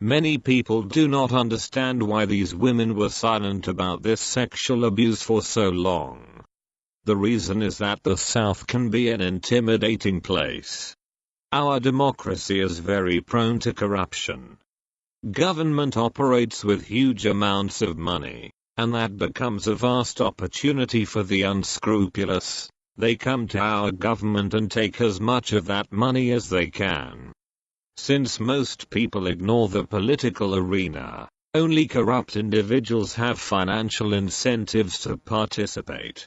Many people do not understand why these women were silent about this sexual abuse for so long. The reason is that the South can be an intimidating place. Our democracy is very prone to corruption. Government operates with huge amounts of money, and that becomes a vast opportunity for the unscrupulous. They come to our government and take as much of that money as they can. Since most people ignore the political arena, only corrupt individuals have financial incentives to participate.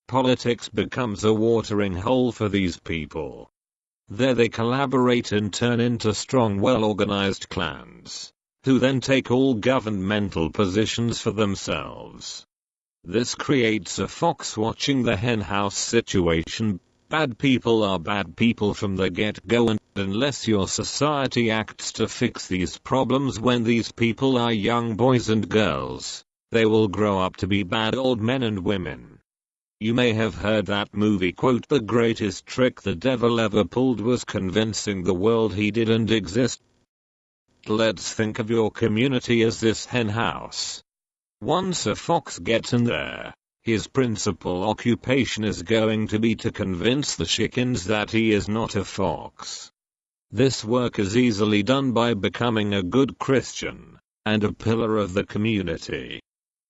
Politics becomes a watering hole for these people. There they collaborate and turn into strong, well-organized clans, who then take all governmental positions for themselves. This creates a fox watching the henhouse situation. Bad people are bad people from the get-go, and unless your society acts to fix these problems when these people are young boys and girls, they will grow up to be bad old men and women. You may have heard that movie quote, "The greatest trick the devil ever pulled was convincing the world he didn't exist." Let's think of your community as this henhouse. Once a fox gets in there, his principal occupation is going to be to convince the chickens that he is not a fox. This work is easily done by becoming a good Christian and a pillar of the community.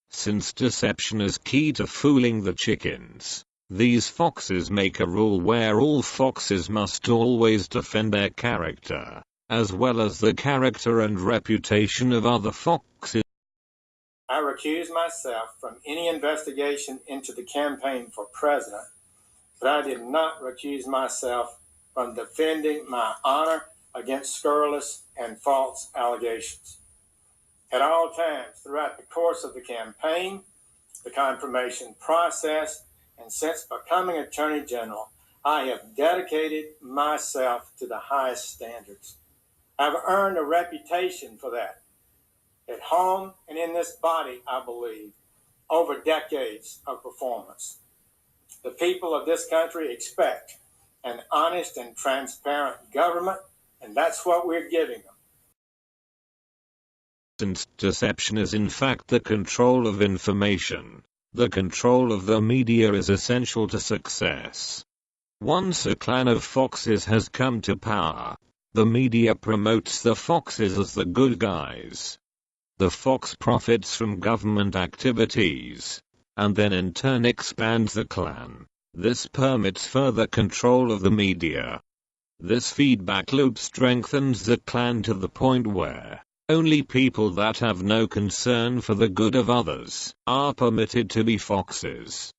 Since deception is key to fooling the chickens, these foxes make a rule where all foxes must always defend their character, as well as the character and reputation of other foxes. I recuse myself from any investigation into the campaign for president, but I did not recuse myself from defending my honor against scurrilous and false allegations. At all times throughout the course of the campaign, the confirmation process, and since becoming Attorney General, I have dedicated myself to the highest standards. I've earned a reputation for that, at home and in this body, I believe, over decades of performance. The people of this country expect an honest and transparent government, and that's what we're giving them. Since deception is in fact the control of information, the control of the media is essential to success. Once a clan of foxes has come to power, the media promotes the foxes as the good guys. The fox profits from government activities, and then in turn expands the clan. This permits further control of the media. This feedback loop strengthens the clan to the point where only people that have no concern for the good of others are permitted to be foxes.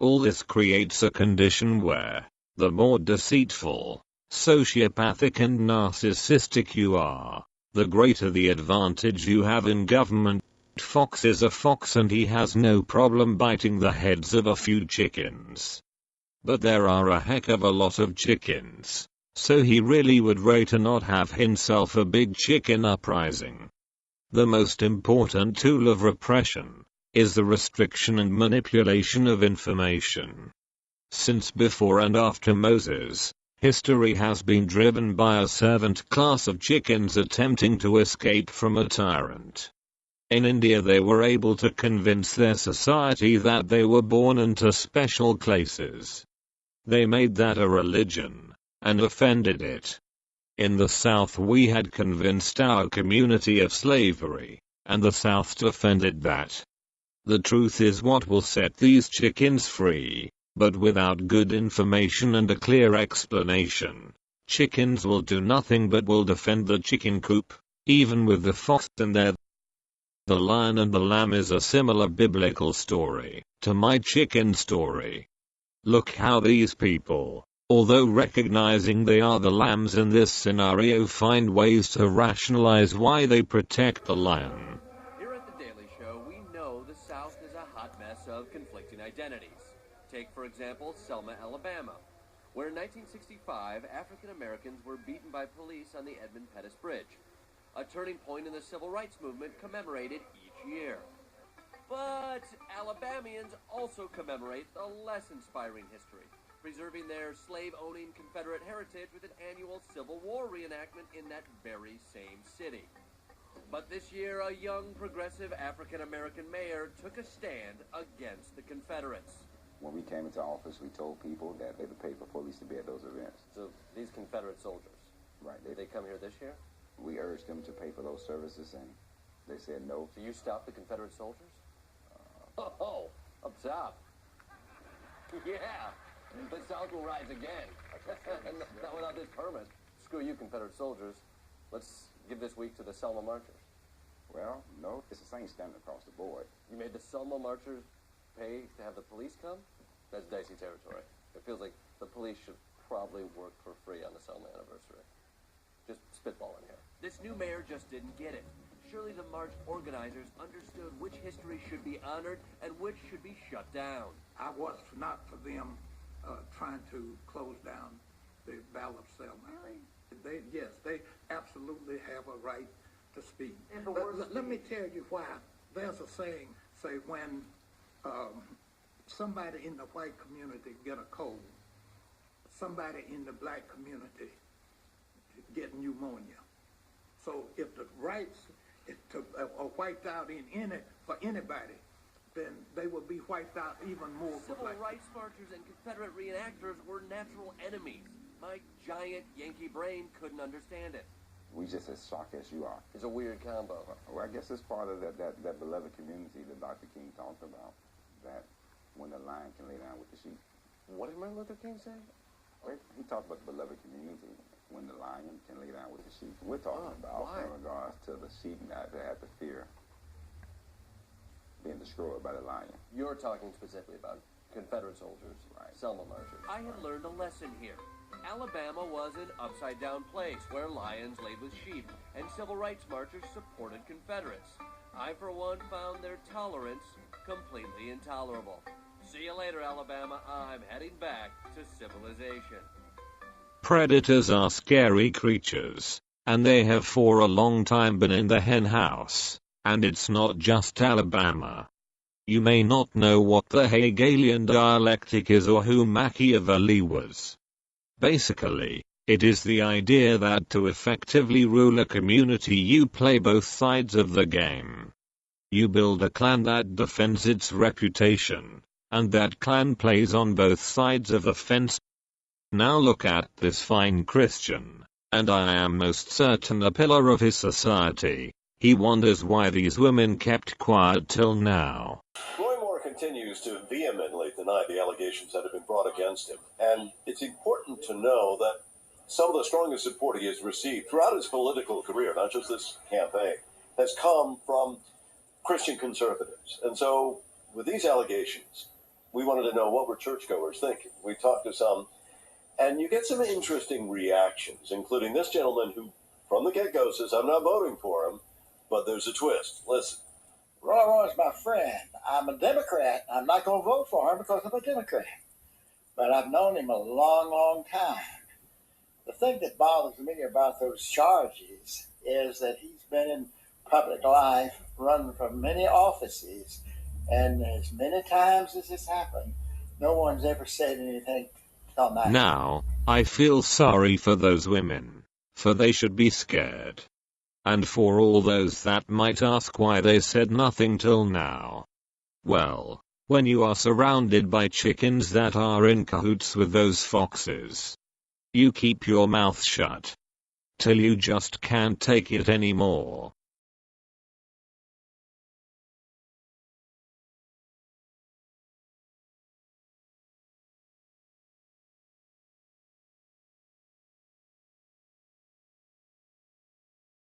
All this creates a condition where, the more deceitful, sociopathic and narcissistic you are, the greater the advantage you have in government. Fox is a fox and he has no problem biting the heads of a few chickens. But there are a heck of a lot of chickens. So he really would rather not have himself a big chicken uprising. The most important tool of repression is the restriction and manipulation of information. Since before and after Moses, history has been driven by a servant class of chickens attempting to escape from a tyrant. In India they were able to convince their society that they were born into special classes. They made that a religion and offended it. In the South we had convinced our community of slavery, and the South defended that. The truth is what will set these chickens free, but without good information and a clear explanation, chickens will do nothing but will defend the chicken coop, even with the fox in there. The lion and the lamb is a similar biblical story to my chicken story. Look how these people, although recognizing they are the lambs in this scenario, find ways to rationalize why they protect the lion. Here at The Daily Show, we know the South is a hot mess of conflicting identities. Take, for example, Selma, Alabama, where in 1965, African Americans were beaten by police on the Edmund Pettus Bridge, a turning point in the civil rights movement commemorated each year. But Alabamians also commemorate a less inspiring history, preserving their slave-owning Confederate heritage with an annual Civil War reenactment in that very same city. But this year, a young, progressive African-American mayor took a stand against the Confederates. When we came into office, we told people that they would pay for police to be at those events. So these Confederate soldiers, Right. did they come here this year? We urged them to pay for those services, and they said no. So you stopped the Confederate soldiers? Oh, up top. Yeah, the South will rise again. Not without this permit. Screw you, Confederate soldiers. Let's give this week to the Selma marchers. Well, no, it's the same standard across the board. You made the Selma marchers pay to have the police come? That's dicey territory. It feels like the police should probably work for free on the Selma anniversary. Just spitballing here. This new mayor just didn't get it. Surely the march organizers understood which history should be honored and which should be shut down. I was not for them trying to close down the Battle of Selma. Yes, they absolutely have a right to speak. Let me tell you why. There's a saying, say when somebody in the white community get a cold, somebody in the black community get pneumonia. So if the rights are wiped out for anybody, then they will be wiped out even more for Civil black rights marchers and Confederate reenactors were natural enemies. My giant Yankee brain couldn't understand it. We just as shocked as you are. It's a weird combo. Well, I guess it's part of that beloved community that Dr. King talked about, that when the lion can lay down with the sheep. What did Martin Luther King say? Wait, he talked about the beloved community, when the lion can lay down with the sheep. We're talking about why? in regards to the sheep that have to fear being destroyed by the lion. You're talking specifically about Confederate soldiers, Right. Selma marchers. I had learned a lesson here. Alabama was an upside-down place where lions laid with sheep, and civil rights marchers supported Confederates. I, for one, found their tolerance completely intolerable. See you later, Alabama. I'm heading back to civilization. Predators are scary creatures, and they have for a long time been in the hen house, and it's not just Alabama. You may not know what the Hegelian dialectic is or who Machiavelli was. Basically, it is the idea that to effectively rule a community you play both sides of the game. You build a clan that defends its reputation, and that clan plays on both sides of the fence. Now look at this fine Christian, and I am most certain a pillar of his society. He wonders why these women kept quiet till now. Continues to vehemently deny the allegations that have been brought against him. And it's important to know that some of the strongest support he has received throughout his political career, not just this campaign, has come from Christian conservatives. And so with these allegations, we wanted to know what were churchgoers thinking. We talked to some, and you get some interesting reactions, including this gentleman who, from the get-go, says, I'm not voting for him, but there's a twist. Listen. Roy Moore's my friend. I'm a Democrat. I'm not going to vote for him because I'm a Democrat. But I've known him a long, long time. The thing that bothers me about those charges is that he's been in public life, run for many offices, and as many times as this happened, no one's ever said anything on that. Now, I feel sorry for those women, for they should be scared. And for all those that might ask why they said nothing till now. Well, when you are surrounded by chickens that are in cahoots with those foxes, you keep your mouth shut. Till you just can't take it anymore.